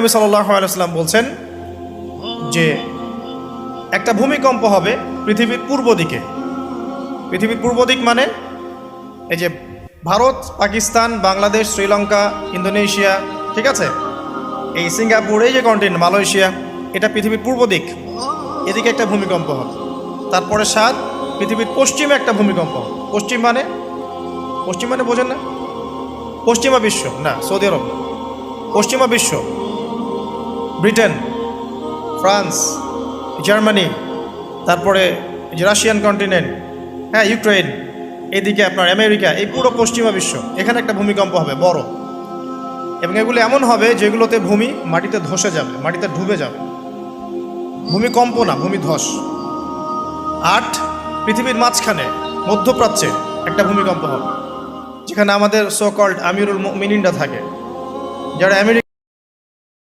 নবী সাল্লাল্লাহু আলাইহি ওয়াসাল্লাম বলছেন যে একটা ভূমিকম্প হবে পৃথিবীর পূর্ব দিকে। পৃথিবীর পূর্ব দিক মানে এই যে ভারত, পাকিস্তান, বাংলাদেশ, শ্রীলঙ্কা, ইন্দোনেশিয়া, ঠিক আছে, এই সিঙ্গাপুর, এই যে কন্টিনেন্ট মালয়েশিয়া, এটা পৃথিবীর পূর্ব দিক। এদিকে একটা ভূমিকম্প হবে। তারপরে পৃথিবীর পশ্চিমে একটা ভূমিকম্প হবে। পশ্চিম মানে বোঝেন না? পশ্চিমা বিশ্ব না, সৌদি আরব, পশ্চিমা বিশ্ব, ব্রিটেন, ফ্রান্স, জার্মানি, তারপরে যে রাশিয়ান কন্টিনেন্ট, হ্যাঁ, ইউক্রেন, এদিকে আপনার আমেরিকা, এই পুরো পশ্চিমা বিশ্ব, এখানে একটা ভূমিকম্প হবে বড়। এবং এগুলো এমন হবে যেগুলোতে ভূমি মাটিতে ধসে যাবে, মাটিতে ডুবে যাবে। ভূমিকম্প না, ভূমিধস। পৃথিবীর মাঝখানে মধ্যপ্রাচ্যে একটা ভূমিকম্প হবে, যেখানে আমাদের সো কল্ড আমিরুল মুমিনিনরা থাকে, যারা